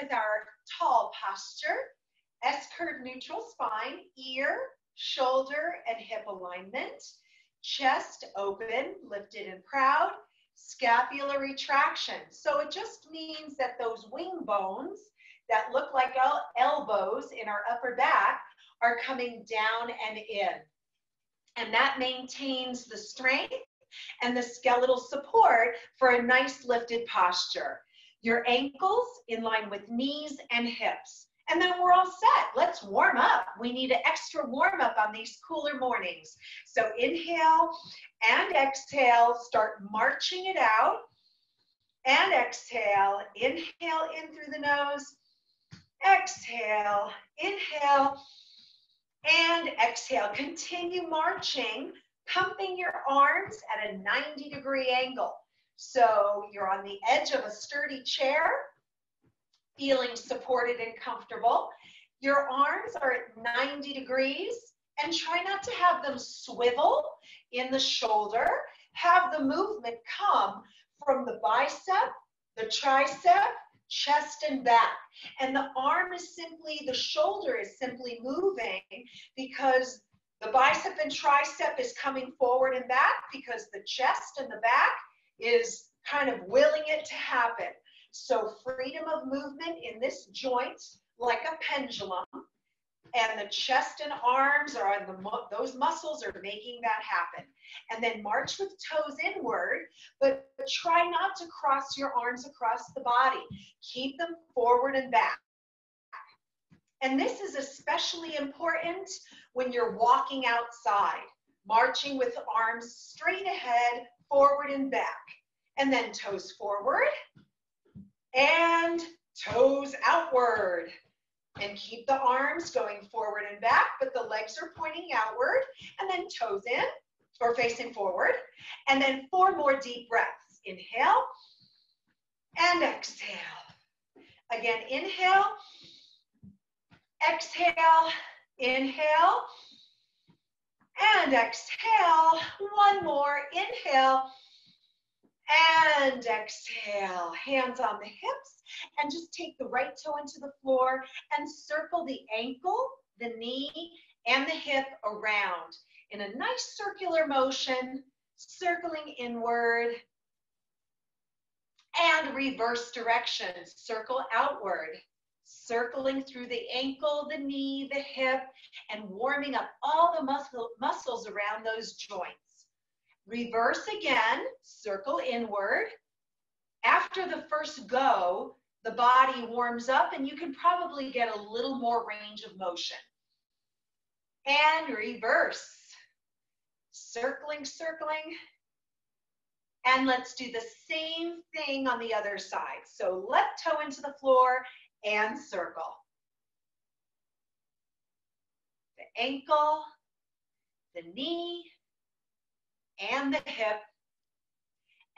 with our tall posture, S-curve neutral spine, ear, shoulder, and hip alignment, chest open, lifted and proud, scapular retraction. So it just means that those wing bones that look like elbows in our upper back are coming down and in. And that maintains the strength and the skeletal support for a nice lifted posture. Your ankles in line with knees and hips. And then we're all set. Let's warm up. We need an extra warm up on these cooler mornings. So inhale and exhale. Start marching it out. And exhale. Inhale in through the nose. Exhale. Inhale. And exhale. Continue marching, pumping your arms at a 90-degree angle. So you're on the edge of a sturdy chair, feeling supported and comfortable. Your arms are at 90 degrees, and try not to have them swivel in the shoulder. Have the movement come from the bicep, the tricep, chest and back. And the arm is simply, the shoulder is simply moving because the bicep and tricep is coming forward and back because the chest and the back is kind of willing it to happen. So freedom of movement in this joint, like a pendulum, and the chest and arms are on those muscles are making that happen. And then march with toes inward, but try not to cross your arms across the body. Keep them forward and back. And this is especially important when you're walking outside, marching with arms straight ahead, forward and back. And then toes forward and toes outward. And keep the arms going forward and back, but the legs are pointing outward. And then toes in or facing forward. And then 4 more deep breaths. Inhale and exhale. Again, inhale, exhale, inhale, and exhale. 1 more, inhale, and exhale. Hands on the hips, and just take the right toe into the floor and circle the ankle, the knee, and the hip around in a nice circular motion, circling inward and reverse direction. Circle outward, circling through the ankle, the knee, the hip, and warming up all the muscles around those joints. Reverse again, circle inward. After the first go, the body warms up and you can probably get a little more range of motion. And reverse. Circling, circling. And let's do the same thing on the other side. So left toe into the floor and circle. The ankle, the knee, and the hip.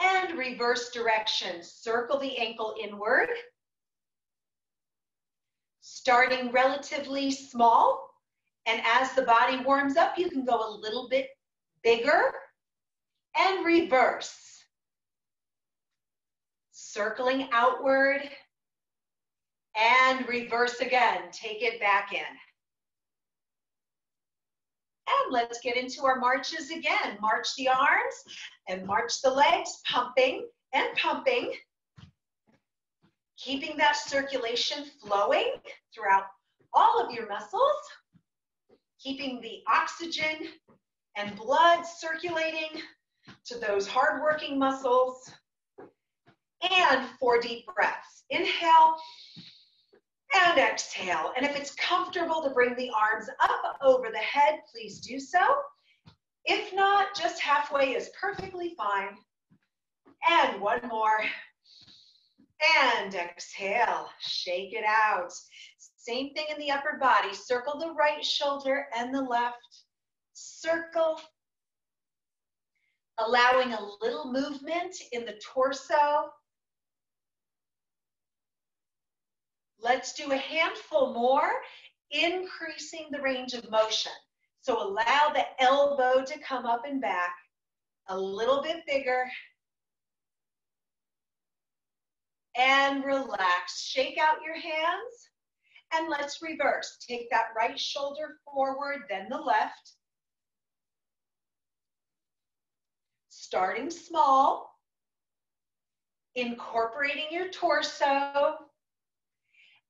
And reverse direction. Circle the ankle inward. Starting relatively small. And as the body warms up, you can go a little bit bigger. And reverse. Circling outward. And reverse again. Take it back in. And let's get into our marches again. March the arms and march the legs, pumping and pumping. Keeping that circulation flowing throughout all of your muscles. Keeping the oxygen and blood circulating to those hardworking muscles. And 4 deep breaths. Inhale and exhale. And if it's comfortable to bring the arms up over the head, please do so. If not, just halfway is perfectly fine. And 1 more. And exhale. Shake it out. Same thing in the upper body. Circle the right shoulder and the left. Circle. Allowing a little movement in the torso. Let's do a handful more, increasing the range of motion. So allow the elbow to come up and back a little bit bigger. and relax. Shake out your hands and let's reverse. Take that right shoulder forward, then the left. Starting small, incorporating your torso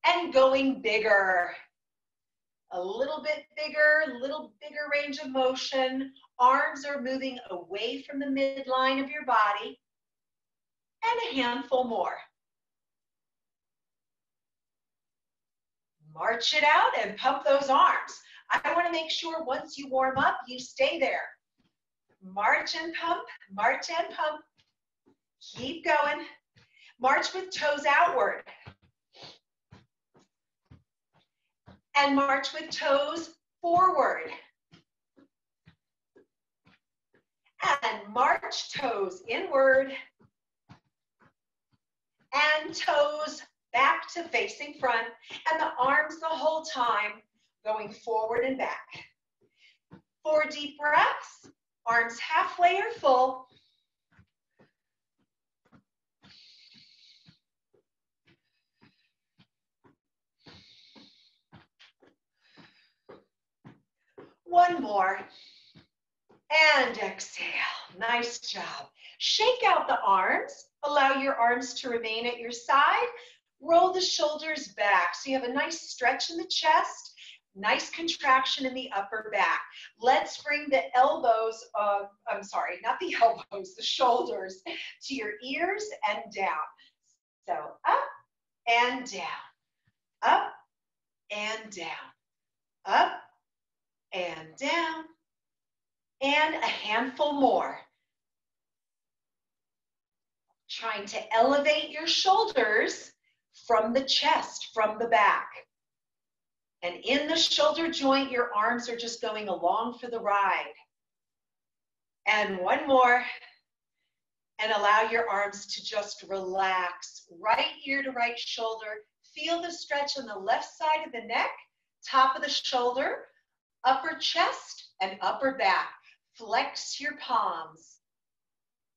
and going bigger. A little bit bigger range of motion. Arms are moving away from the midline of your body. And a handful more. March it out and pump those arms. I want to make sure once you warm up, you stay there. March and pump, march and pump. Keep going. March with toes outward. And march with toes forward. And march toes inward. And toes back to facing front. And the arms the whole time going forward and back. 4 deep breaths. Arms halfway or full. One more. And exhale. Nice job. Shake out the arms. Allow your arms to remain at your side. Roll the shoulders back. So you have a nice stretch in the chest. Nice contraction in the upper back. Let's bring the elbows, not the elbows, the shoulders to your ears and down. So up and down, up and down, up and down, and a handful more. Trying to elevate your shoulders from the chest, from the back. And in the shoulder joint, your arms are just going along for the ride. And one more. And allow your arms to just relax. Right ear to right shoulder. Feel the stretch on the left side of the neck, top of the shoulder, upper chest, and upper back. Flex your palms.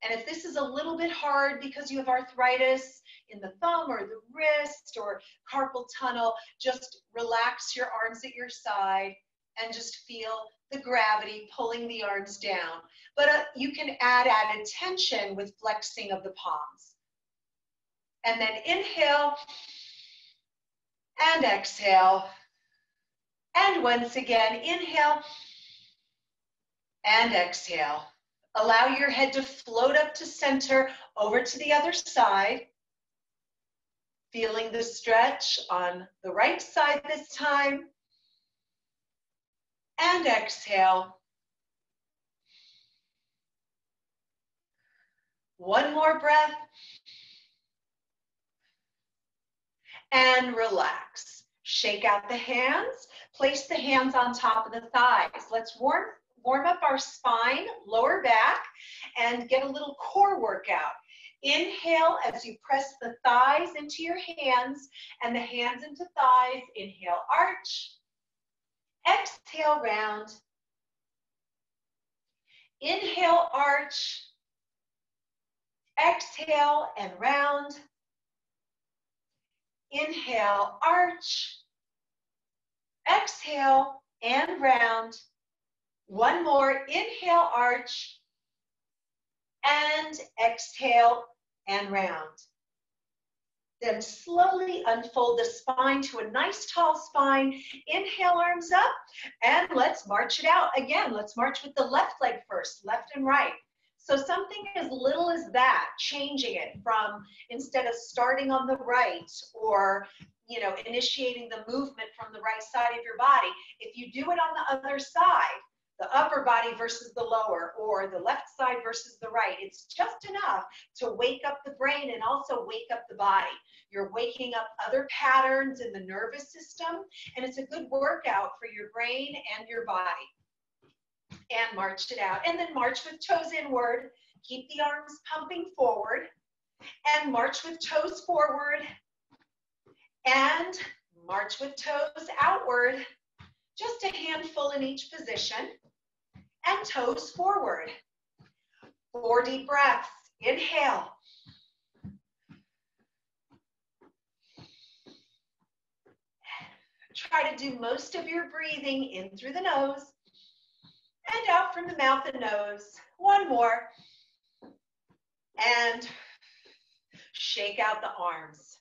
And if this is a little bit hard because you have arthritis in the thumb or the wrist or carpal tunnel, just relax your arms at your side and just feel the gravity pulling the arms down. But you can add added tension with flexing of the palms. And then inhale and exhale. And once again, inhale and exhale. Allow your head to float up to center, over to the other side. Feeling the stretch on the right side this time. And exhale. One more breath. And relax. Shake out the hands. Place the hands on top of the thighs. Let's warm up our spine, lower back, and get a little core workout. Inhale as you press the thighs into your hands and the hands into thighs. Inhale, arch. Exhale, round. Inhale, arch. Exhale and round. Inhale, arch. Exhale and round. One more. Inhale, arch. And exhale and round. Then slowly unfold the spine to a nice tall spine. Inhale, arms up, and let's march it out. Again, let's march with the left leg first, left and right. So something as little as that, changing it from, instead of starting on the right or, initiating the movement from the right side of your body, if you do it on the other side, the upper body versus the lower, or the left side versus the right, it's just enough to wake up the brain and also wake up the body. You're waking up other patterns in the nervous system, and it's a good workout for your brain and your body. And march it out. And then march with toes inward. Keep the arms pumping forward. And march with toes forward. And march with toes outward. Just a handful in each position. And toes forward. 4 deep breaths. Inhale. Try to do most of your breathing in through the nose and out from the mouth and nose. One more. And shake out the arms.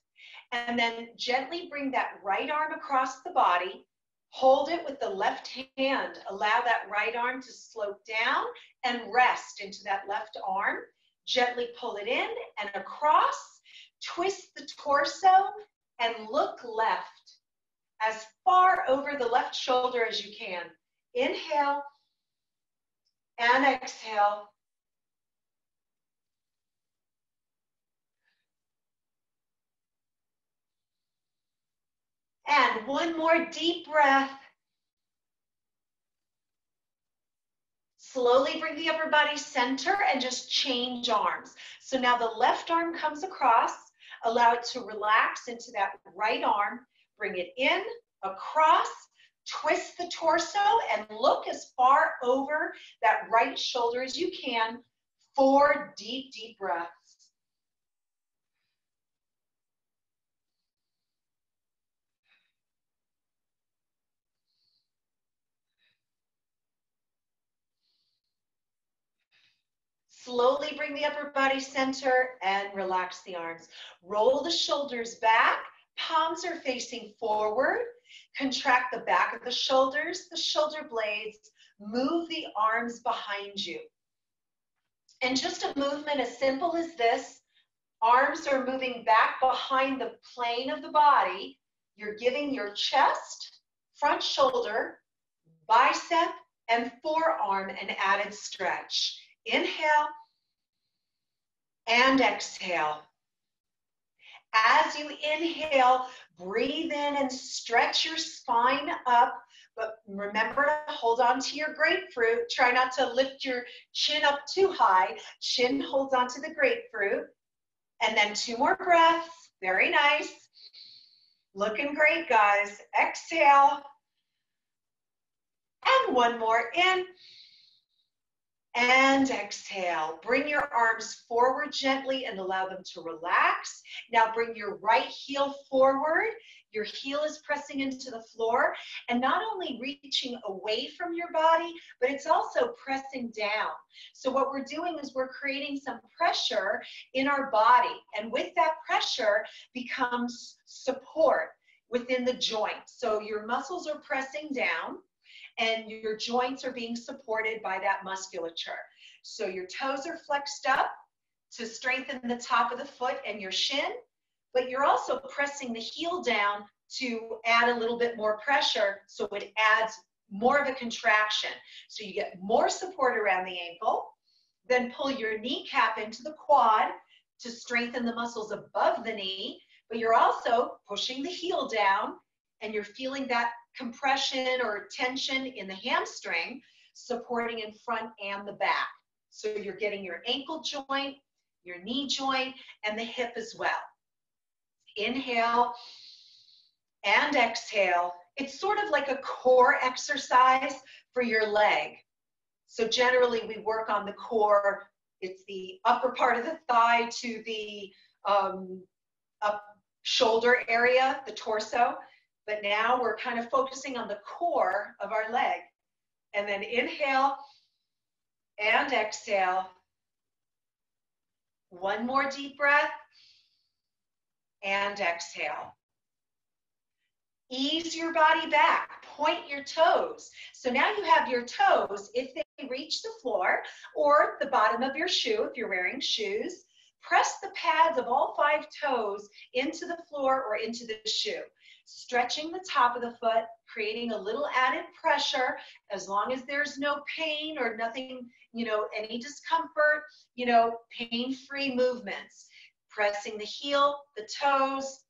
And then gently bring that right arm across the body. Hold it with the left hand. Allow that right arm to slope down and rest into that left arm. Gently pull it in and across. Twist the torso and look left as far over the left shoulder as you can. Inhale and exhale. And one more deep breath. Slowly bring the upper body center and just change arms. So now the left arm comes across. Allow it to relax into that right arm. Bring it in, across, twist the torso, and look as far over that right shoulder as you can. 4 deep, deep breaths. Slowly bring the upper body center and relax the arms. Roll the shoulders back. Palms are facing forward. Contract the back of the shoulders, the shoulder blades. Move the arms behind you. And just a movement as simple as this. Arms are moving back behind the plane of the body. You're giving your chest, front shoulder, bicep, and forearm an added stretch. Inhale and exhale. As you inhale, breathe in and stretch your spine up, but remember to hold on to your grapefruit. Try not to lift your chin up too high. Chin holds on to the grapefruit. And then 2 more breaths. Very nice. Looking great, guys. Exhale. And 1 more in. And exhale. Bring your arms forward gently and allow them to relax. Now bring your right heel forward. Your heel is pressing into the floor and not only reaching away from your body, but it's also pressing down. So what we're doing is we're creating some pressure in our body, and with that pressure becomes support within the joint. So your muscles are pressing down and your joints are being supported by that musculature. So your toes are flexed up to strengthen the top of the foot and your shin, but you're also pressing the heel down to add a little bit more pressure, so it adds more of a contraction. So you get more support around the ankle, then pull your kneecap into the quad to strengthen the muscles above the knee, but you're also pushing the heel down and you're feeling that compression or tension in the hamstring, supporting in front and the back. So you're getting your ankle joint, your knee joint, and the hip as well. Inhale and exhale. It's sort of like a core exercise for your leg. So generally we work on the core. It's the upper part of the thigh to the up shoulder area, the torso. But now we're kind of focusing on the core of our leg. And then inhale and exhale. 1 more deep breath and exhale. Ease your body back, point your toes. So now you have your toes, if they reach the floor or the bottom of your shoe, if you're wearing shoes, press the pads of all 5 toes into the floor or into the shoe. Stretching the top of the foot, creating a little added pressure, as long as there's no pain or nothing, any discomfort, pain-free movements. Pressing the heel, the toes,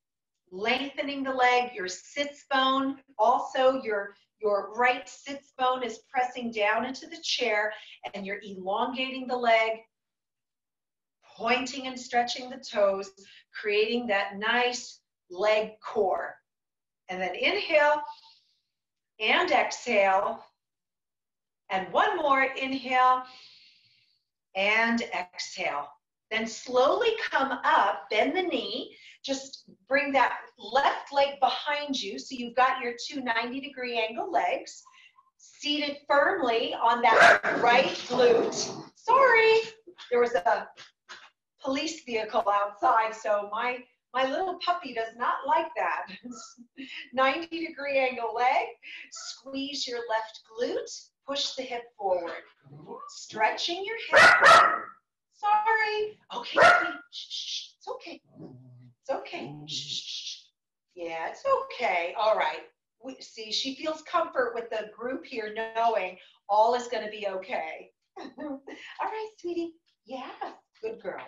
lengthening the leg, your sits bone, also your right sits bone is pressing down into the chair and you're elongating the leg, pointing and stretching the toes, creating that nice leg core. And then inhale and exhale. And 1 more, inhale and exhale. Then slowly come up, bend the knee, just bring that left leg behind you. So you've got your two 90-degree angle legs, seated firmly on that right glute. Sorry, there was a police vehicle outside, so my little puppy does not like that. 90-degree angle leg, squeeze your left glute, push the hip forward, stretching your hip. Sorry. Okay, sweetie. Shh, it's okay. It's okay. Shh. Yeah, it's okay. All right. See, she feels comfort with the group here knowing all is going to be okay. All right, sweetie. Yeah, good girl.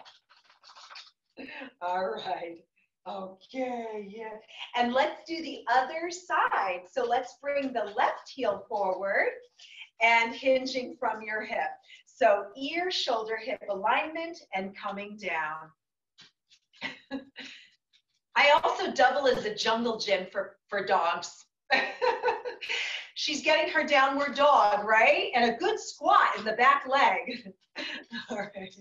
All right. Okay, yeah. And let's do the other side. So let's bring the left heel forward and hinging from your hip. So ear, shoulder, hip alignment and coming down. I also double as a jungle gym for dogs. She's getting her downward dog, right? And a good squat in the back leg. All right.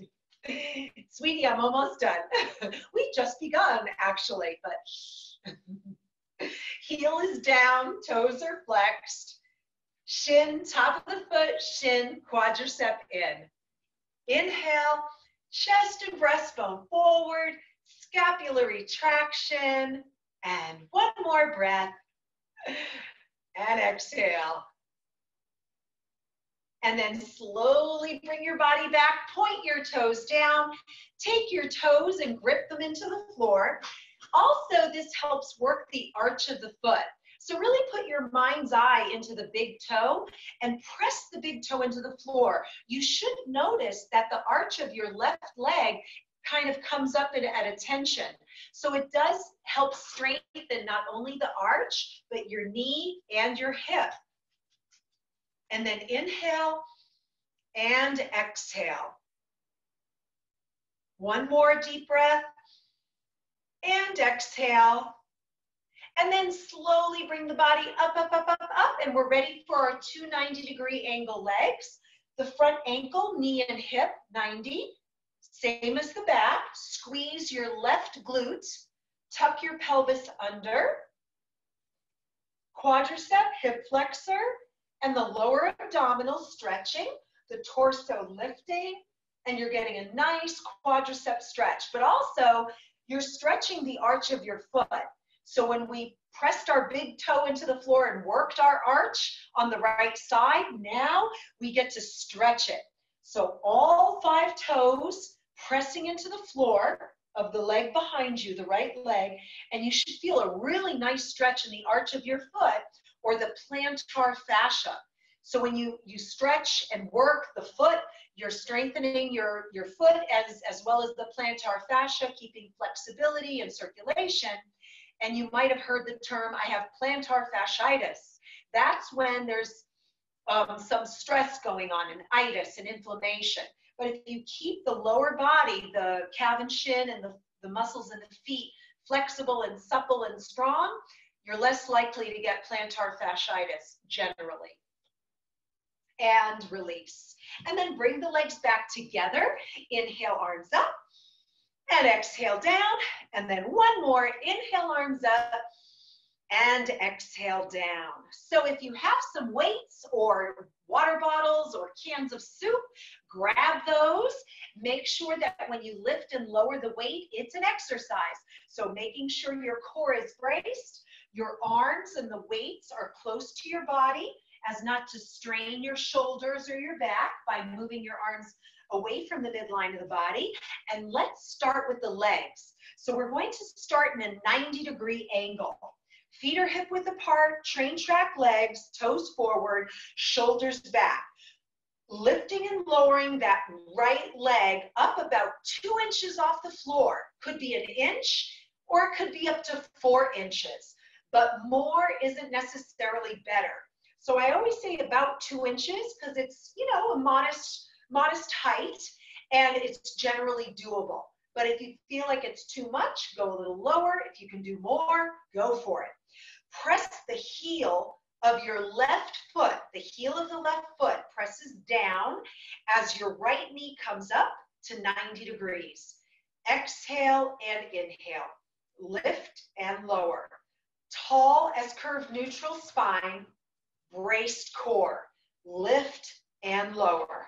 Sweetie, I'm almost done. We've just begun, actually, but heel is down, toes are flexed. Shin, top of the foot, shin, quadricep in. Inhale, chest and breastbone forward, scapular retraction, and one more breath. And exhale. And then slowly bring your body back, point your toes down, take your toes and grip them into the floor. Also, this helps work the arch of the foot. So really put your mind's eye into the big toe and press the big toe into the floor. You should notice that the arch of your left leg kind of comes up at attention. So it does help strengthen not only the arch, but your knee and your hip. And then inhale and exhale. One more deep breath and exhale. And then slowly bring the body up, up, up, up, up, and we're ready for our two 90-degree angle legs. The front ankle, knee and hip, 90. Same as the back. Squeeze your left glute. Tuck your pelvis under. Quadricep, hip flexor, and the lower abdominal stretching. The torso lifting, and you're getting a nice quadricep stretch. But also, you're stretching the arch of your foot. So when we pressed our big toe into the floor and worked our arch on the right side, now we get to stretch it. So all 5 toes pressing into the floor of the leg behind you, the right leg, and you should feel a really nice stretch in the arch of your foot or the plantar fascia. So when you stretch and work the foot, you're strengthening your foot as well as the plantar fascia, keeping flexibility and circulation. And you might have heard the term, I have plantar fasciitis. That's when there's some stress going on, and itis and inflammation. But if you keep the lower body, the calf and shin and the muscles in the feet flexible and supple and strong, you're less likely to get plantar fasciitis generally. And release. And then bring the legs back together. Inhale, arms up. And exhale down, and then one more. Inhale, arms up, and exhale down. So if you have some weights or water bottles or cans of soup, grab those. Make sure that when you lift and lower the weight, it's an exercise. So making sure your core is braced, your arms and the weights are close to your body as not to strain your shoulders or your back by moving your arms away from the midline of the body. And let's start with the legs. So we're going to start in a 90-degree angle. Feet are hip width apart, train track legs, toes forward, shoulders back. Lifting and lowering that right leg up about 2 inches off the floor. Could be an inch or it could be up to 4 inches, but more isn't necessarily better. So I always say about 2 inches because it's, a modest height, and it's generally doable. But if you feel like it's too much, go a little lower. If you can do more, go for it. Press the heel of your left foot. The heel of the left foot presses down as your right knee comes up to 90 degrees. Exhale and inhale. Lift and lower. Tall S-curve neutral spine, braced core. Lift and lower.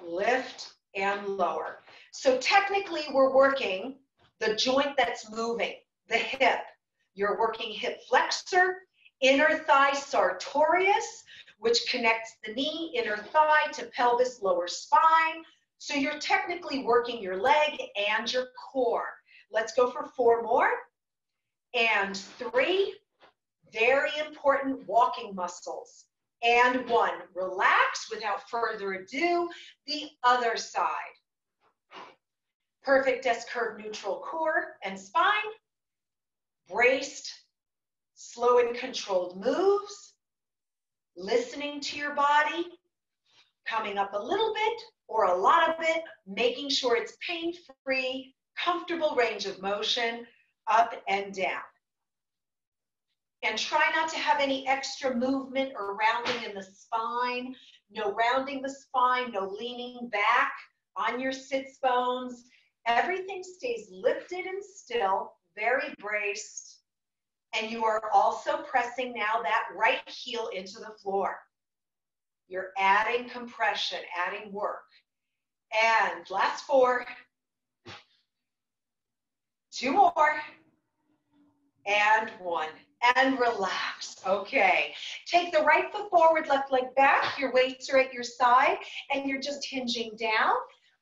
Lift and lower. So technically we're working the joint that's moving, the hip. You're working hip flexor, inner thigh sartorius, which connects the knee, inner thigh to pelvis, lower spine. So you're technically working your leg and your core. Let's go for 4 more. And 3, very important walking muscles. And 1, relax without further ado, the other side. Perfect S-curve neutral core and spine. Braced, slow and controlled moves. Listening to your body. Coming up a little bit or a lot of it. Making sure it's pain-free, comfortable range of motion, up and down. And try not to have any extra movement or rounding in the spine. No rounding the spine, no leaning back on your sits bones. Everything stays lifted and still, very braced. And you are also pressing now that right heel into the floor. You're adding compression, adding work. And last 4. 2 more. And 1. And relax. Okay. Take the right foot forward, left leg back. Your weights are at your side, and you're just hinging down.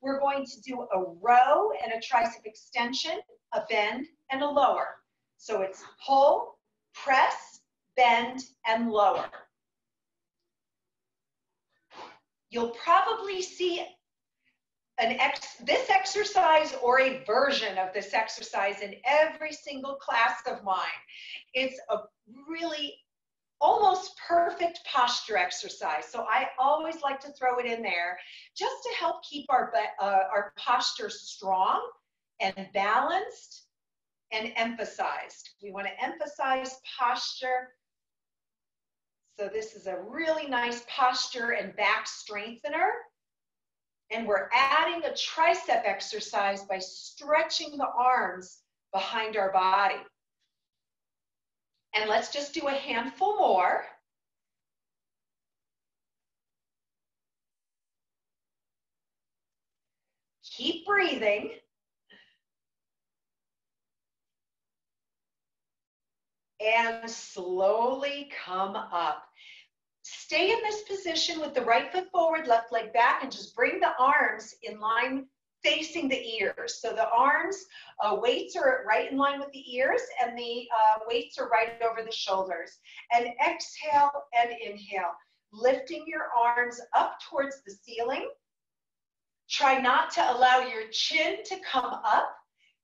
We're going to do a row and a tricep extension, a bend, and a lower. So it's pull, press, bend, and lower. You'll probably see this exercise or a version of this exercise in every single class of mine. It's a really almost perfect posture exercise. So I always like to throw it in there just to help keep our posture strong and balanced and emphasized. We want to emphasize posture. So this is a really nice posture and back strengthener. And we're adding a tricep exercise by stretching the arms behind our body. And let's just do a handful more. Keep breathing. And slowly come up. Stay in this position with the right foot forward, left leg back, and just bring the arms in line facing the ears. So the arms, weights are right in line with the ears, and the weights are right over the shoulders. And exhale and inhale, lifting your arms up towards the ceiling. Try not to allow your chin to come up,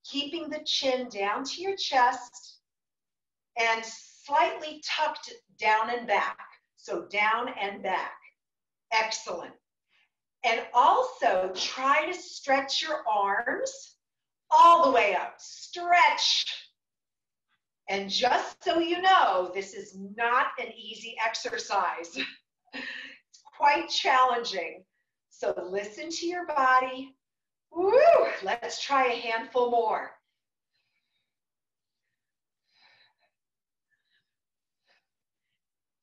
keeping the chin down to your chest and slightly tucked down and back. So down and back. Excellent. And also try to stretch your arms all the way up. Stretch. And just so you know, this is not an easy exercise. It's quite challenging. So listen to your body. Woo! Let's try a handful more.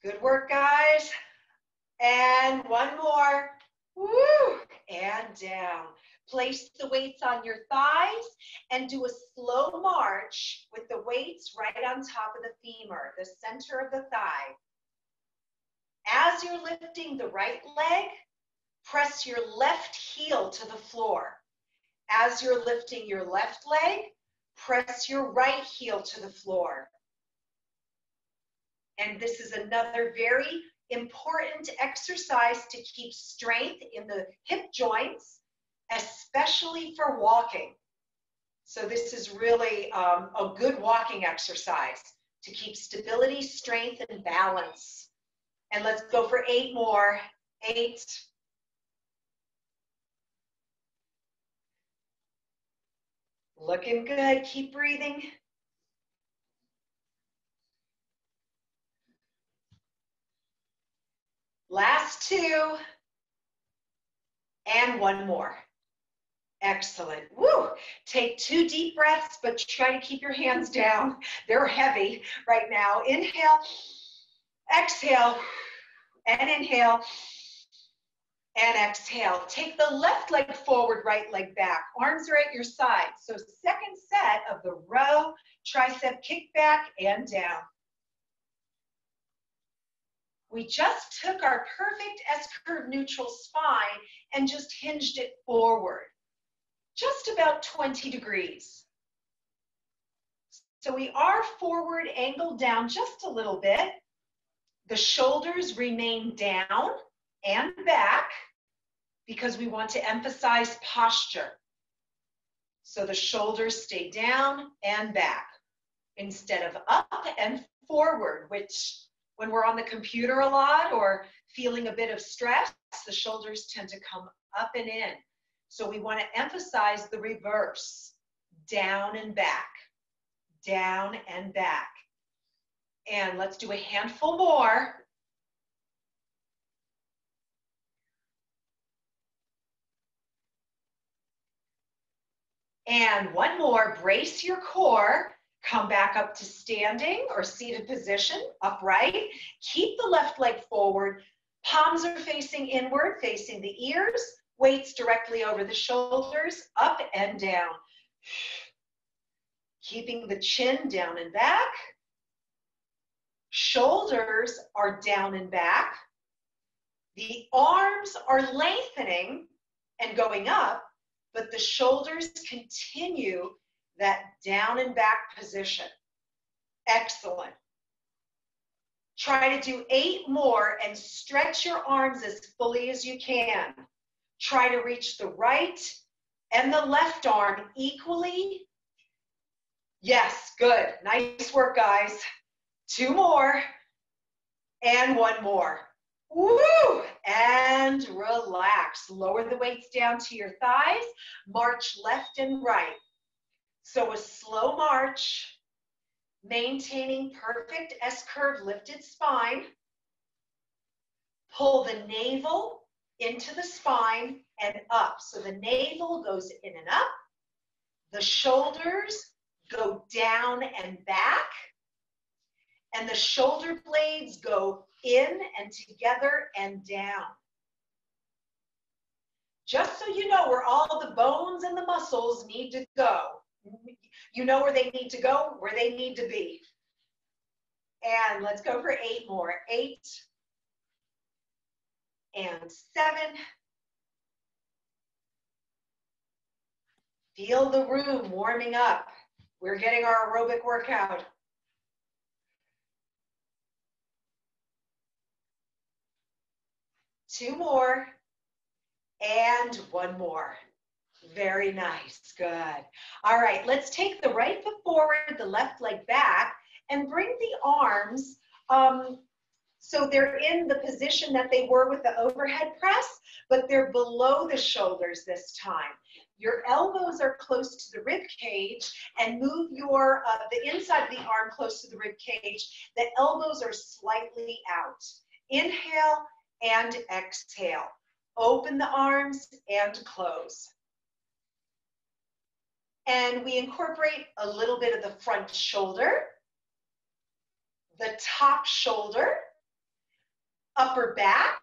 Good work, guys. And 1 more. Woo! And down. Place the weights on your thighs and do a slow march with the weights right on top of the femur, the center of the thigh. As you're lifting the right leg, press your left heel to the floor. As you're lifting your left leg, press your right heel to the floor. And this is another very important exercise to keep strength in the hip joints, especially for walking. So this is really a good walking exercise to keep stability, strength, and balance. And let's go for 8 more. 8. Looking good. Keep breathing. Last 2, and 1 more. Excellent. Woo! Take 2 deep breaths, but try to keep your hands down. They're heavy right now. Inhale, exhale, and inhale, and exhale. Take the left leg forward, right leg back. Arms are at your side. So second set of the row, tricep kick back and down. We just took our perfect S-curve neutral spine and just hinged it forward. Just about 20 degrees. So we are forward angled down just a little bit. The shoulders remain down and back because we want to emphasize posture. So the shoulders stay down and back instead of up and forward, which when we're on the computer a lot or feeling a bit of stress, the shoulders tend to come up and in. So we want to emphasize the reverse, down and back, down and back. And let's do a handful more. And one more, brace your core, come back up to standing or seated position, upright. Keep the left leg forward, palms are facing inward, facing the ears. Weights directly over the shoulders, up and down. Keeping the chin down and back. Shoulders are down and back. The arms are lengthening and going up, but the shoulders continue that down and back position. Excellent. Try to do 8 more and stretch your arms as fully as you can. Try to reach the right and the left arm equally. Yes, good. Nice work, guys. 2 more and 1 more. Woo! And relax. Lower the weights down to your thighs. March left and right. So a slow march, maintaining perfect S-curve lifted spine. Pull the navel into the spine and up. So the navel goes in and up. The shoulders go down and back. And the shoulder blades go in and together and down. Just so you know where all the bones and the muscles need to go. You know where they need to go, where they need to be. And let's go for 8 more. 8 and 7. Feel the room warming up. We're getting our aerobic workout. 2 more and 1 more. Very nice, good. All right, let's take the right foot forward, the left leg back, and bring the arms so they're in the position that they were with the overhead press, but they're below the shoulders this time. Your elbows are close to the rib cage, and move your the inside of the arm close to the rib cage. The elbows are slightly out. Inhale and exhale. Open the arms and close. And we incorporate a little bit of the front shoulder, the top shoulder, upper back,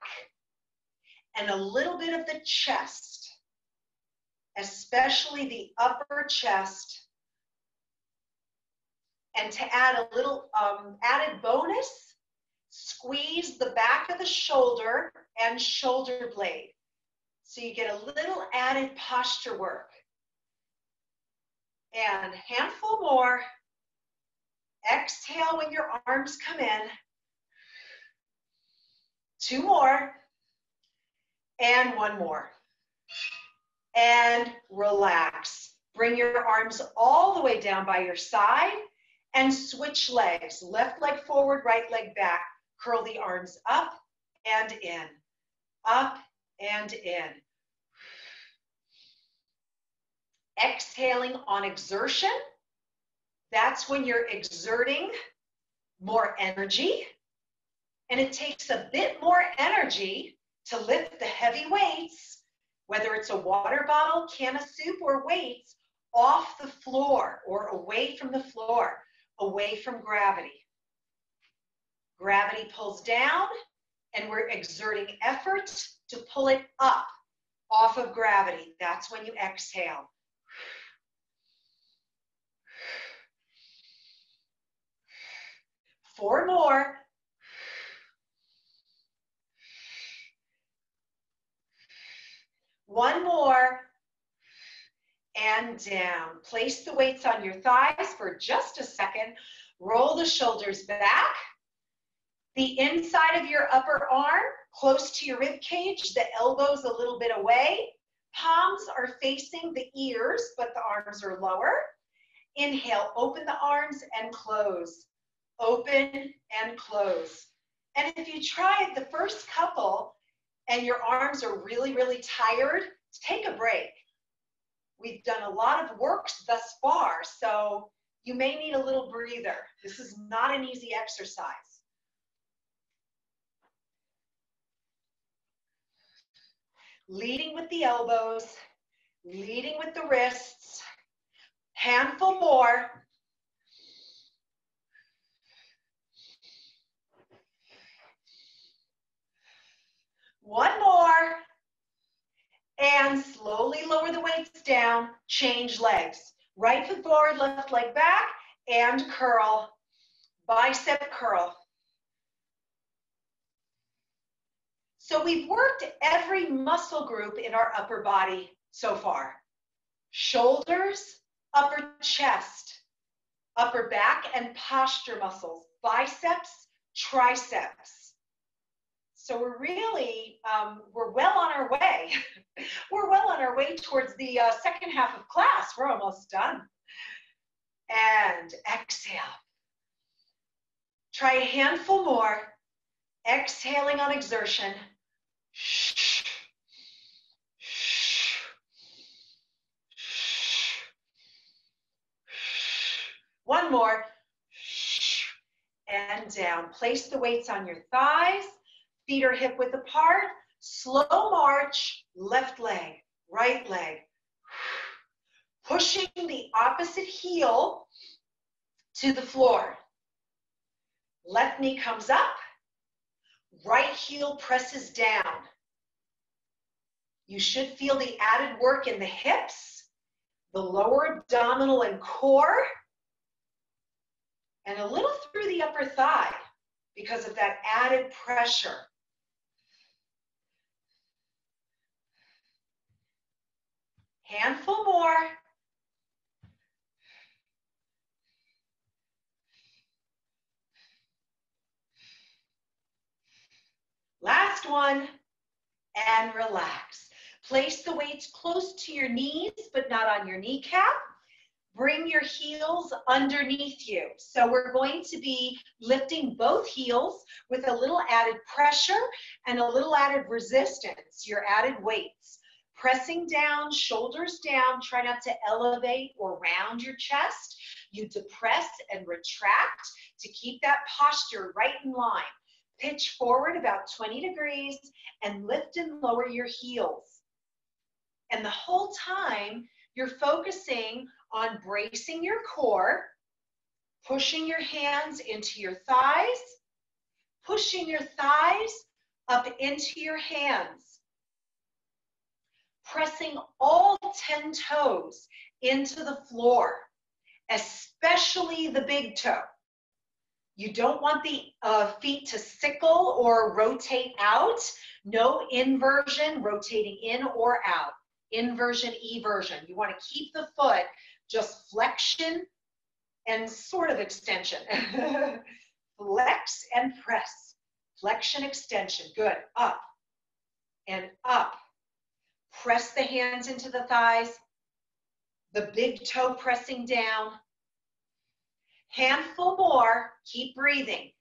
and a little bit of the chest, especially the upper chest. And to add a little added bonus, squeeze the back of the shoulder and shoulder blade. So you get a little added posture work. And handful more. Exhale when your arms come in. 2 more. And 1 more. And relax. Bring your arms all the way down by your side and switch legs. Left leg forward, right leg back. Curl the arms up and in. Up and in. Exhaling on exertion. That's when you're exerting more energy. And it takes a bit more energy to lift the heavy weights whether it's a water bottle, can of soup, or weights, off the floor or away from the floor, away from gravity. Gravity pulls down, and we're exerting effort to pull it up off of gravity. That's when you exhale. Four more. One more. And down. Place the weights on your thighs for just a second. Roll the shoulders back. The inside of your upper arm close to your rib cage, the elbows a little bit away. Palms are facing the ears, but the arms are lower. Inhale, open the arms and close. Open and close. And if you try it the first couple and your arms are really, really tired, take a break. We've done a lot of work thus far, so you may need a little breather. This is not an easy exercise. Leading with the elbows, leading with the wrists. Handful more. One more. And slowly lower the weights down. Change legs. Right foot forward, left leg back, and curl. Bicep curl. So we've worked every muscle group in our upper body so far. Shoulders, upper chest, upper back and posture muscles, biceps, triceps. So we're really, we're well on our way. We're well on our way towards the second half of class. We're almost done. And exhale. Try a handful more. Exhaling on exertion. One more. And down. Place the weights on your thighs. Feet are hip width apart. Slow march. Left leg, right leg. Pushing the opposite heel to the floor. Left knee comes up. Right heel presses down. You should feel the added work in the hips, the lower abdominal and core, and a little through the upper thigh because of that added pressure. Handful more. Last one, and relax. Place the weights close to your knees, but not on your kneecap. Bring your heels underneath you. So we're going to be lifting both heels with a little added pressure and a little added resistance, your added weights. Pressing down, shoulders down, try not to elevate or round your chest. You depress and retract to keep that posture right in line. Pitch forward about 20 degrees and lift and lower your heels. And the whole time, you're focusing on bracing your core, pushing your hands into your thighs, pushing your thighs up into your hands, pressing all 10 toes into the floor, especially the big toe. You don't want the feet to sickle or rotate out. No inversion, rotating in or out. Inversion, eversion. You want to keep the foot just flexion and sort of extension. Flex and press. Flexion, extension. Good. Up and up. Press the hands into the thighs. The big toe pressing down. Handful more. Keep breathing.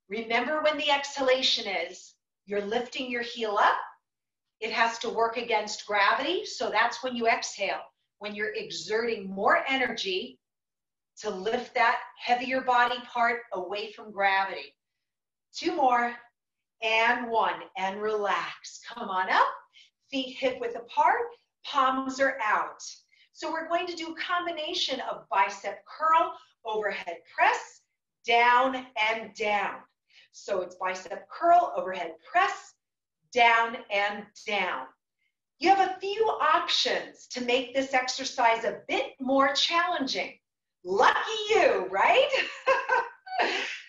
Remember when the exhalation is, you're lifting your heel up. It has to work against gravity, so that's when you exhale, when you're exerting more energy to lift that heavier body part away from gravity. 2 more, and 1, and relax. Come on up. feet hip width apart, palms are out. So we're going to do a combination of bicep curl, overhead press, down and down. So it's bicep curl, overhead press, down and down. You have a few options to make this exercise a bit more challenging. Lucky you, right?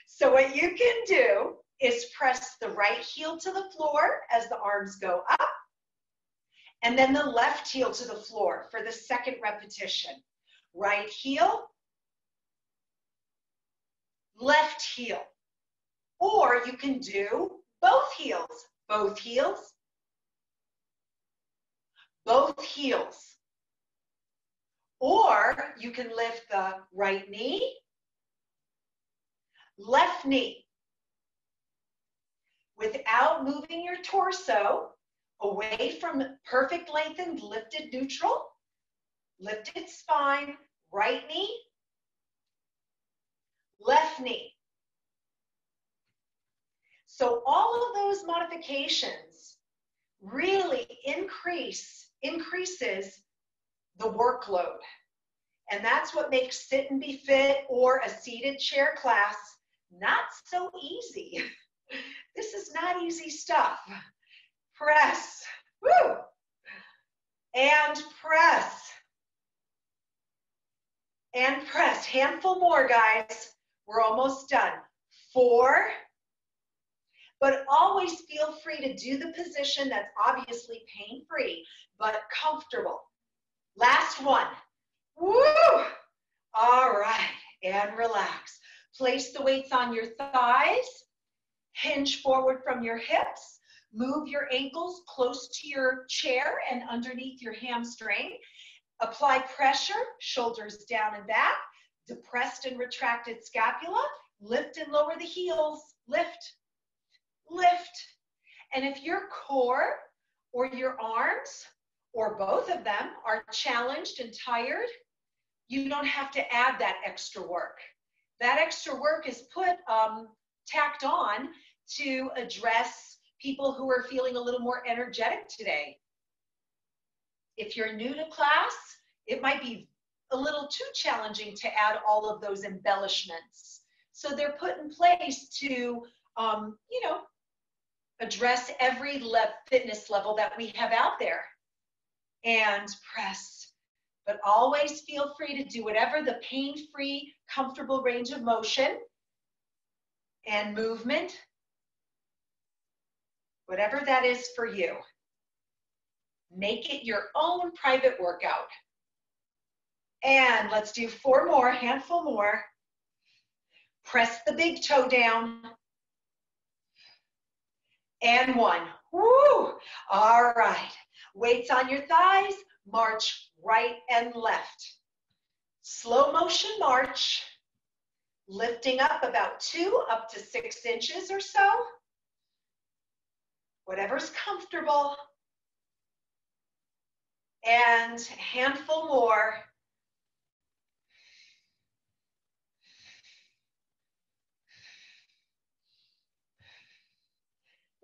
So what you can do is press the right heel to the floor as the arms go up, and then the left heel to the floor for the second repetition. Right heel, left heel. Or you can do both heels, both heels, both heels. Or you can lift the right knee, left knee. Without moving your torso away from perfect lengthened, lifted neutral, lifted spine, right knee, left knee. So all of those modifications really increases the workload. And that's what makes Sit and Be Fit or a seated chair class not so easy. This is not easy stuff. Press, woo, and press, and press. Handful more, guys. We're almost done. 4, but always feel free to do the position that's obviously pain-free, but comfortable. Last one. Woo! All right, and relax. Place the weights on your thighs. Hinge forward from your hips. Move your ankles close to your chair and underneath your hamstring. Apply pressure, shoulders down and back. Depressed and retracted scapula. Lift and lower the heels. Lift, lift. And if your core or your arms or both of them are challenged and tired, you don't have to add that extra work. That extra work is tacked on to address people who are feeling a little more energetic today. If you're new to class, it might be a little too challenging to add all of those embellishments. So they're put in place to, address every fitness level that we have out there. And press, but always feel free to do whatever the pain-free, comfortable range of motion and movement, whatever that is for you. Make it your own private workout. And let's do 4 more, handful more. Press the big toe down. And 1. Woo! All right. Weights on your thighs, march right and left. Slow motion march, lifting up about 2 up to 6 inches or so. Whatever's comfortable. And handful more.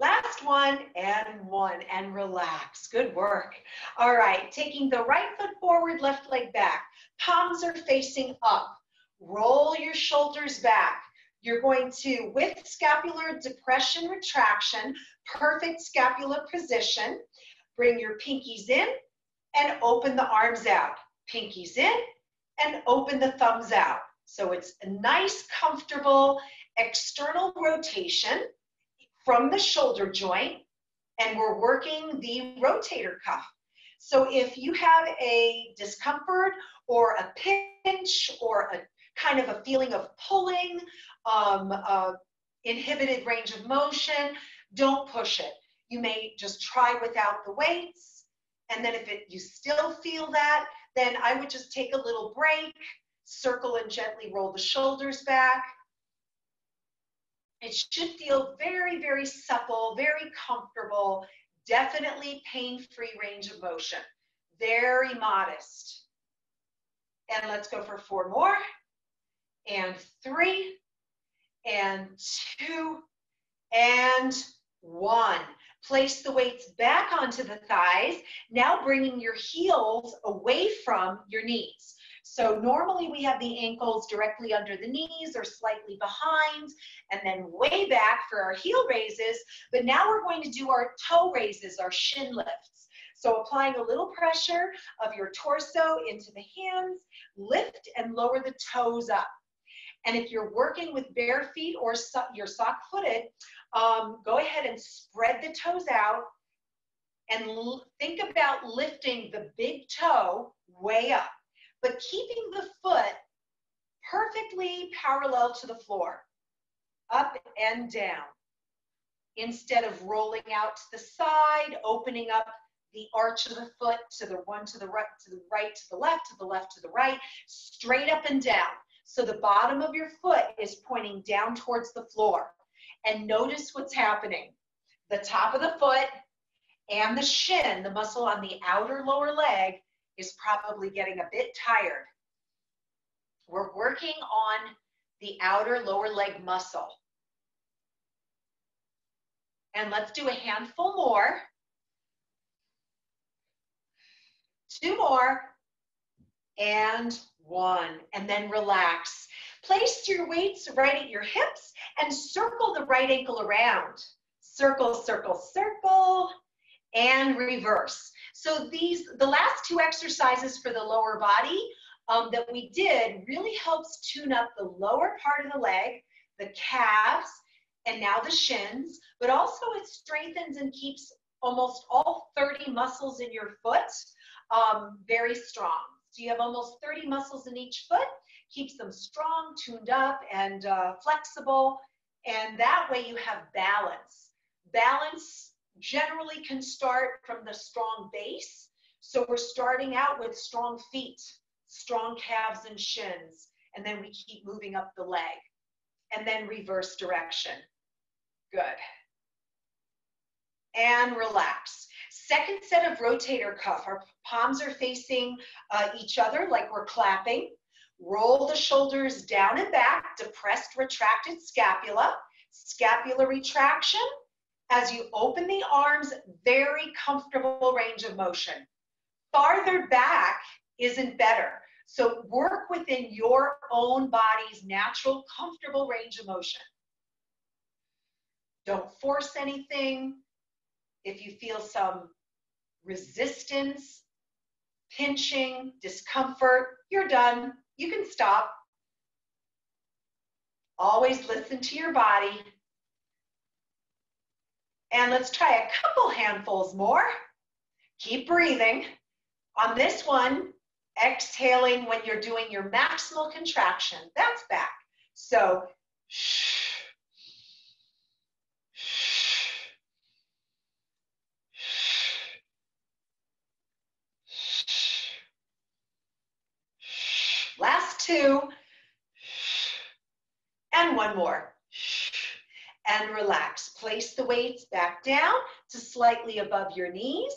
Last one, and relax. Good work. All right, taking the right foot forward, left leg back. Palms are facing up. Roll your shoulders back. You're going to, with scapular depression, retraction, perfect scapular position, bring your pinkies in and open the arms out. Pinkies in and open the thumbs out. So it's a nice, comfortable external rotation from the shoulder joint, and we're working the rotator cuff. So if you have a discomfort or a pinch or a kind of a feeling of pulling, inhibited range of motion, don't push it. You may just try without the weights, and then if you still feel that, then I would just take a little break, circle and gently roll the shoulders back. It should feel very, very supple, very comfortable, definitely pain-free range of motion. Very modest. And let's go for 4 more. And 3, and 2, and 1. Place the weights back onto the thighs, now bringing your heels away from your knees. So normally we have the ankles directly under the knees or slightly behind, and then way back for our heel raises, but now we're going to do our toe raises, our shin lifts. So applying a little pressure of your torso into the hands, lift and lower the toes up. And if you're working with bare feet or you're sock-footed, go ahead and spread the toes out and think about lifting the big toe way up, but keeping the foot perfectly parallel to the floor, up and down, instead of rolling out to the side, opening up the arch of the foot to the one to the right, to the right, to the left, to the left, to the right, straight up and down. So the bottom of your foot is pointing down towards the floor. And notice what's happening. The top of the foot and the shin, the muscle on the outer lower leg, is probably getting a bit tired. We're working on the outer lower leg muscle. And let's do a handful more. 2 more, and 1, and then relax. Place your weights right at your hips and circle the right ankle around. Circle, circle, circle, and reverse. So the last 2 exercises for the lower body that we did really helps tune up the lower part of the leg, the calves, and now the shins, but also it strengthens and keeps almost all 30 muscles in your foot very strong. So you have almost 30 muscles in each foot, keeps them strong, tuned up, and flexible, and that way you have balance. Balance generally can start from the strong base, so we're starting out with strong feet, strong calves and shins, and then we keep moving up the leg, and then reverse direction. Good. And relax. Second set of rotator cuff. Our palms are facing each other like we're clapping. Roll the shoulders down and back, depressed, retracted scapula. Scapular retraction. As you open the arms, very comfortable range of motion. Farther back isn't better. So work within your own body's natural, comfortable range of motion. Don't force anything. If you feel some resistance, pinching, discomfort, you're done. You can stop. Always listen to your body. And let's try a couple handfuls more. Keep breathing. On this one, exhaling when you're doing your maximal contraction. That's back. So, shh. Last 2, and 1 more, and relax. Place the weights back down to slightly above your knees.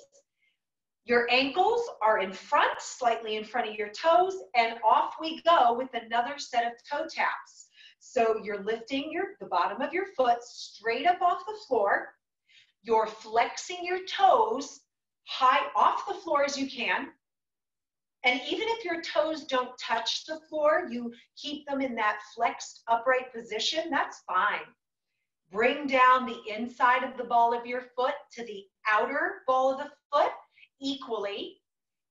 Your ankles are in front, slightly in front of your toes, and off we go with another set of toe taps. So you're lifting the bottom of your foot straight up off the floor. You're flexing your toes high off the floor as you can. And even if your toes don't touch the floor, you keep them in that flexed upright position, that's fine. Bring down the inside of the ball of your foot to the outer ball of the foot equally,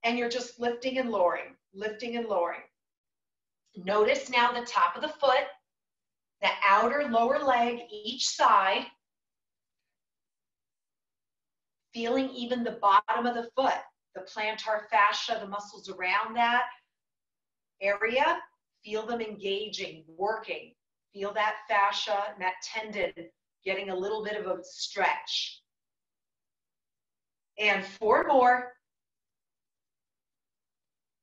and you're just lifting and lowering, lifting and lowering. Notice now the top of the foot, the outer lower leg each side, feeling even the bottom of the foot. The plantar fascia, the muscles around that area, feel them engaging, working. Feel that fascia and that tendon getting a little bit of a stretch. And 4 more.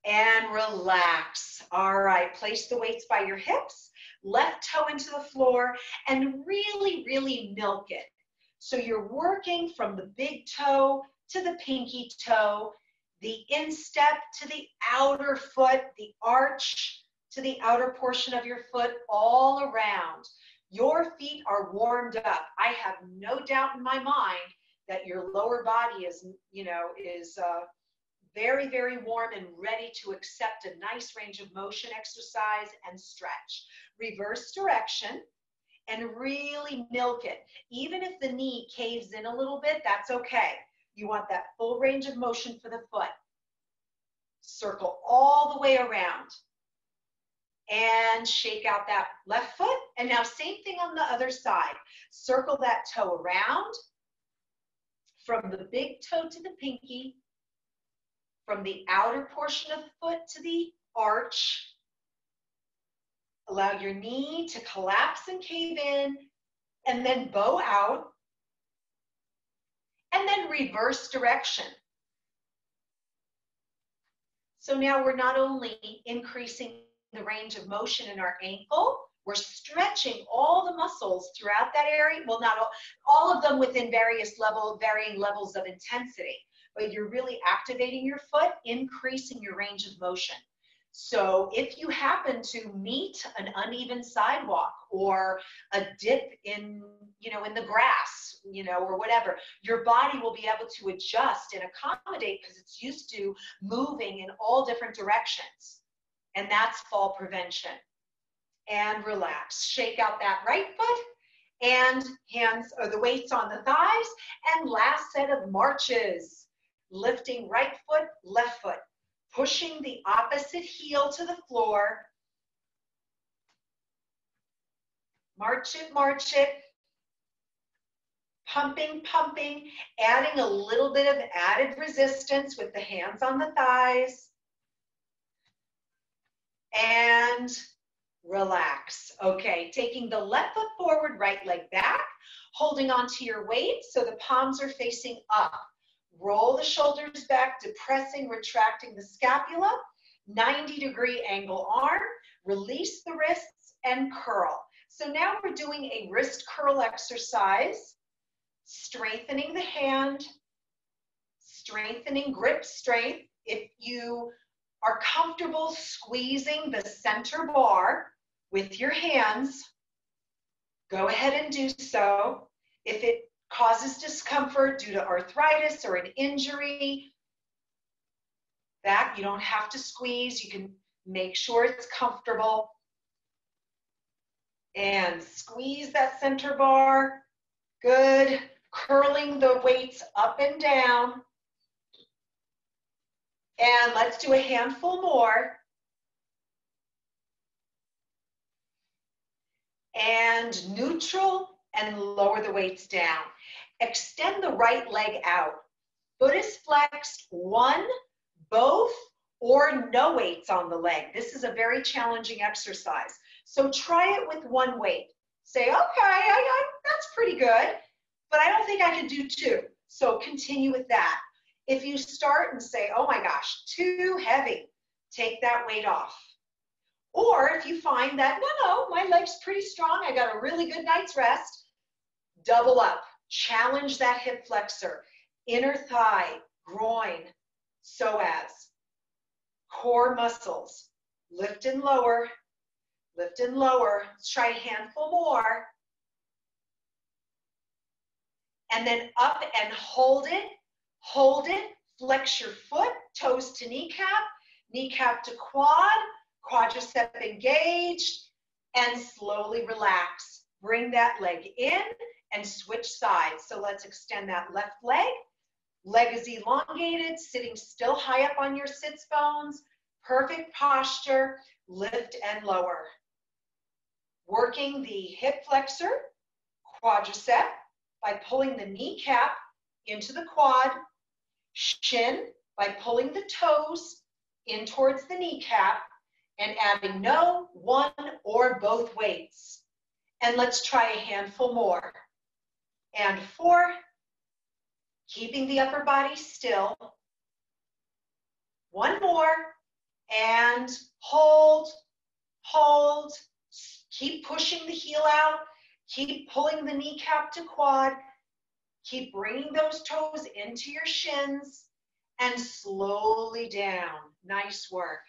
And relax. All right, place the weights by your hips, left toe into the floor, and really, really milk it. So you're working from the big toe to the pinky toe, the instep to the outer foot, the arch to the outer portion of your foot, all around. Your feet are warmed up. I have no doubt in my mind that your lower body is, very, very warm and ready to accept a nice range of motion exercise and stretch. Reverse direction and really milk it. Even if the knee caves in a little bit, that's okay. You want that full range of motion for the foot. Circle all the way around. And shake out that left foot. And now same thing on the other side. Circle that toe around from the big toe to the pinky, from the outer portion of the foot to the arch. Allow your knee to collapse and cave in, and then bow out, and then reverse direction. So now we're not only increasing the range of motion in our ankle, we're stretching all the muscles throughout that area. Well, not all of them within varying levels of intensity, but you're really activating your foot, increasing your range of motion. So if you happen to meet an uneven sidewalk or a dip in the grass, or whatever, your body will be able to adjust and accommodate because it's used to moving in all different directions. And that's fall prevention. And relax. Shake out that right foot and hands or the weights on the thighs. And last set of marches. Lifting right foot, left foot. Pushing the opposite heel to the floor. March it, march it. Pumping, pumping. Adding a little bit of added resistance with the hands on the thighs. And relax. Okay, taking the left foot forward, right leg back. Holding onto your weight so the palms are facing up. Roll the shoulders back, depressing, retracting the scapula, 90-degree angle arm, release the wrists and curl. So now we're doing a wrist curl exercise, strengthening the hand, strengthening grip strength. If you are comfortable squeezing the center bar with your hands, go ahead and do so. If it causes discomfort due to arthritis or an injury, that you don't have to squeeze. You can make sure it's comfortable. And squeeze that center bar. Good. Curling the weights up and down. And let's do a handful more. And neutral and lower the weights down. Extend the right leg out. Foot is flexed, one, both, or no weights on the leg. This is a very challenging exercise. So try it with one weight. Say, okay, that's pretty good, but I don't think I can do two. So continue with that. If you start and say, oh my gosh, too heavy, take that weight off. Or if you find that, no, my leg's pretty strong, I got a really good night's rest, double up. Challenge that hip flexor, inner thigh, groin, psoas, core muscles. Lift and lower, lift and lower. Let's try a handful more. And then up and hold it, flex your foot, toes to kneecap to quad, quadricep engaged, and slowly relax. Bring that leg in and switch sides. So let's extend that left leg. Leg is elongated, sitting still high up on your sits bones. Perfect posture, lift and lower. Working the hip flexor, quadricep, by pulling the kneecap into the quad, shin by pulling the toes in towards the kneecap, and adding no, one, or both weights. And let's try a handful more. And 4, keeping the upper body still. 1 more, and hold, hold. Keep pushing the heel out. Keep pulling the kneecap to quad. Keep bringing those toes into your shins and slowly down. Nice work.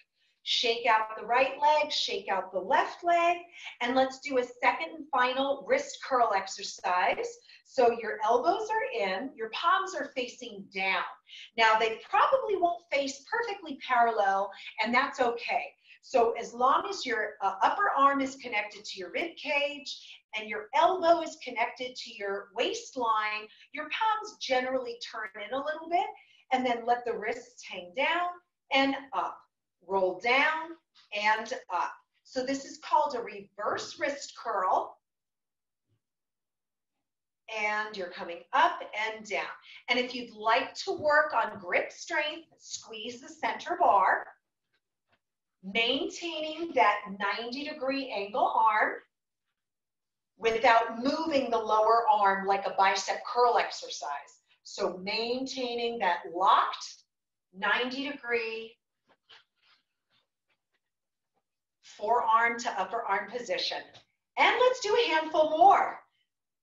Shake out the right leg, shake out the left leg, and let's do a second and final wrist curl exercise. So your elbows are in, your palms are facing down. Now they probably won't face perfectly parallel, and that's okay. So as long as your upper arm is connected to your rib cage and your elbow is connected to your waistline, your palms generally turn in a little bit, and then let the wrists hang down and up. Roll down and up. So this is called a reverse wrist curl. And you're coming up and down. And if you'd like to work on grip strength, squeeze the center bar, maintaining that 90-degree angle arm without moving the lower arm like a bicep curl exercise. So maintaining that locked 90-degree forearm to upper arm position. And let's do a handful more.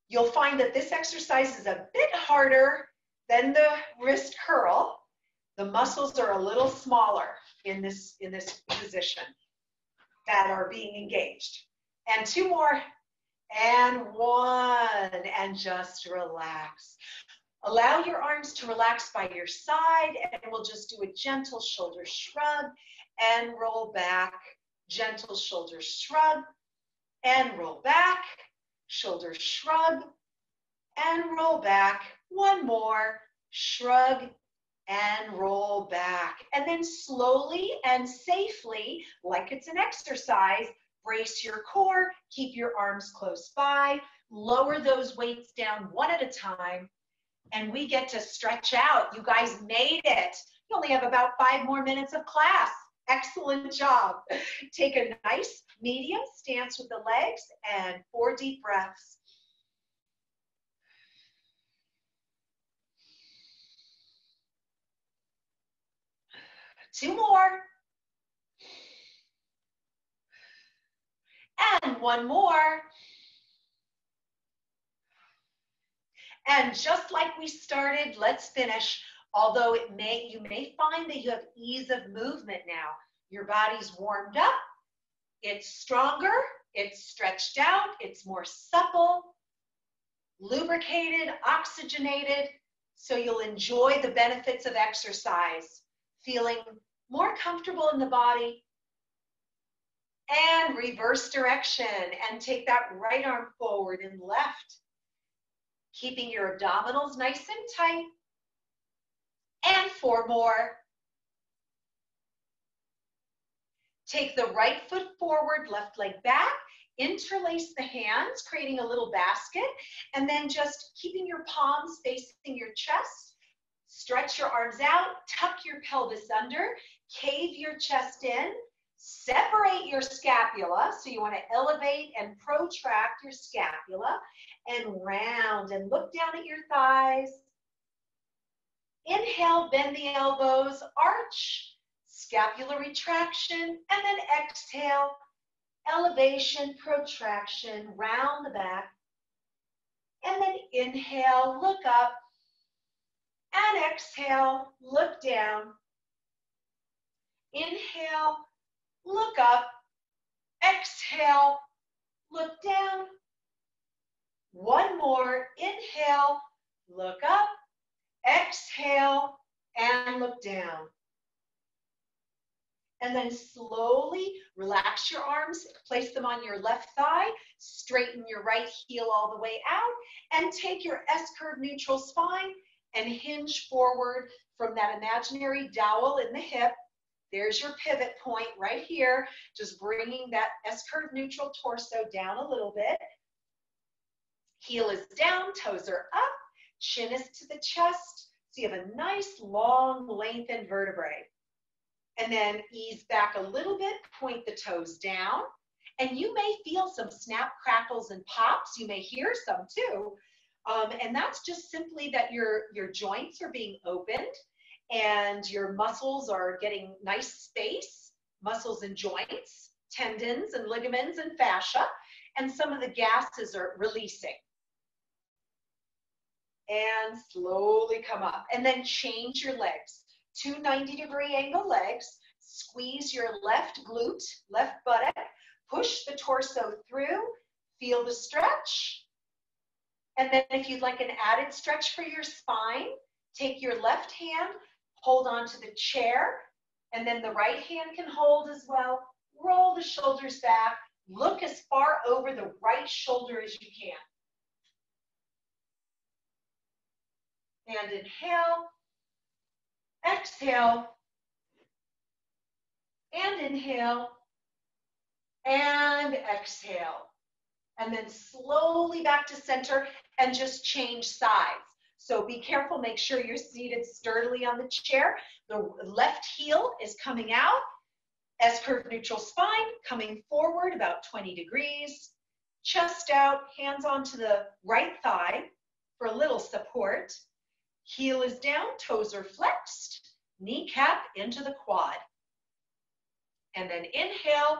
You'll find that this exercise is a bit harder than the wrist curl. The muscles are a little smaller in this position that are being engaged. And two more, and one, and just relax. Allow your arms to relax by your side, and we'll just do a gentle shoulder shrug and roll back. Gentle shoulder shrug and roll back. Shoulder shrug and roll back. One more, shrug and roll back. And then slowly and safely, like it's an exercise, brace your core, keep your arms close by, lower those weights down one at a time, and we get to stretch out. You guys made it. You only have about 5 more minutes of class. Excellent job. Take a nice medium stance with the legs and 4 deep breaths. Two more. And one more. And just like we started, let's finish. Although you may find that you have ease of movement now. Your body's warmed up, it's stronger, it's stretched out, it's more supple, lubricated, oxygenated, so you'll enjoy the benefits of exercise, feeling more comfortable in the body. And reverse direction, and take that right arm forward and left, keeping your abdominals nice and tight. And 4 more. Take the right foot forward, left leg back, interlace the hands, creating a little basket, and then just keeping your palms facing your chest. Stretch your arms out, tuck your pelvis under, cave your chest in, separate your scapula, so you want to elevate and protract your scapula, and round and look down at your thighs. Inhale, bend the elbows, arch, scapular retraction, and then exhale, elevation, protraction, round the back. And then inhale, look up, and exhale, look down. Inhale, look up, exhale, look down. One more, inhale, look up, exhale, and look down. And then slowly relax your arms, place them on your left thigh, straighten your right heel all the way out, and take your S-curve neutral spine and hinge forward from that imaginary dowel in the hip. There's your pivot point right here, just bringing that S-curve neutral torso down a little bit. Heel is down, toes are up, chin is to the chest, so you have a nice long lengthened vertebrae. And then ease back a little bit, point the toes down, and you may feel some snap, crackles, and pops. You may hear some too. And that's just simply that your joints are being opened and your muscles are getting nice space, muscles and joints, tendons and ligaments and fascia, and some of the gases are releasing. And slowly come up, and then change your legs. 2 90-degree angle legs, Squeeze your left glute, left buttock. Push the torso through. Feel the stretch. And then if you'd like an added stretch for your spine, take your left hand, hold onto the chair, and then the right hand can hold as well. Roll the shoulders back. Look as far over the right shoulder as you can. And inhale, exhale, and inhale, and exhale. And then slowly back to center and just change sides. So be careful, make sure you're seated sturdily on the chair. The left heel is coming out. S-curve neutral spine, coming forward about 20 degrees. Chest out, hands onto the right thigh for a little support. Heel is down, toes are flexed, kneecap into the quad. And then inhale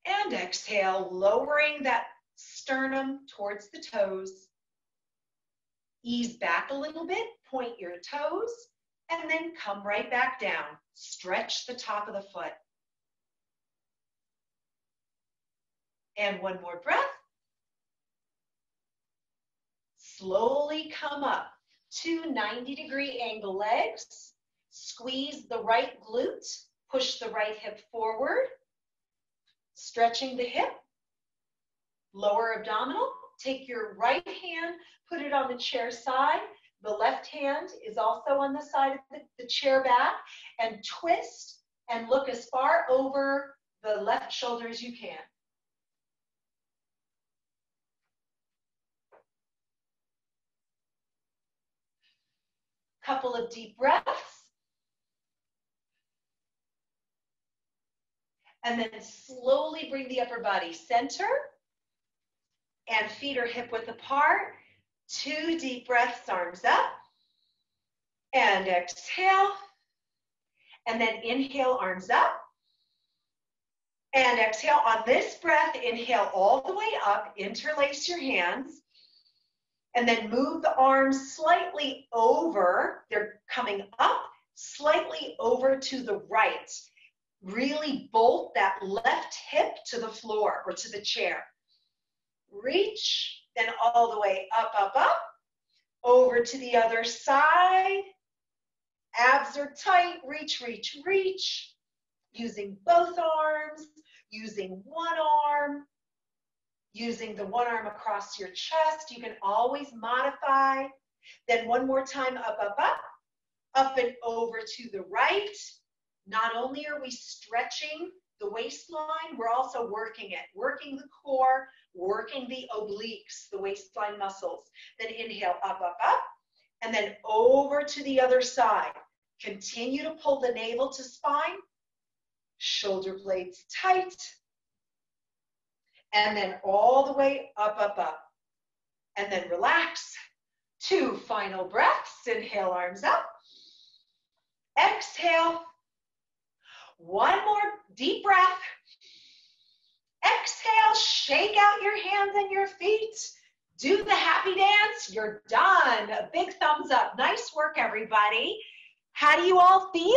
and exhale, lowering that sternum towards the toes. Ease back a little bit, point your toes, and then come right back down. Stretch the top of the foot. And one more breath. Slowly come up. 2 90-degree angle legs. Squeeze the right glute. Push the right hip forward. Stretching the hip. Lower abdominal. Take your right hand, put it on the chair side. The left hand is also on the side of the chair back. And twist and look as far over the left shoulder as you can. Couple of deep breaths. And then slowly bring the upper body center. And feet are hip width apart. 2 deep breaths, arms up. And exhale. And then inhale, arms up. And exhale. On this breath, inhale all the way up. Interlace your hands. And then move the arms slightly over. They're coming up, slightly over to the right. Really bolt that left hip to the floor or to the chair. Reach, then all the way up, up, up. Over to the other side. Abs are tight. Reach, reach, reach. Using both arms. Using one arm. Using the one arm across your chest. You can always modify. Then one more time, up, up, up. Up and over to the right. Not only are we stretching the waistline, we're also working it. Working the core, working the obliques, the waistline muscles. Then inhale, up, up, up. And then over to the other side. Continue to pull the navel to spine. Shoulder blades tight. And then all the way up, up, up. And then relax. 2 final breaths. Inhale, arms up. Exhale. One more deep breath. Exhale, shake out your hands and your feet. Do the happy dance. You're done. A big thumbs up. Nice work, everybody. How do you all feel?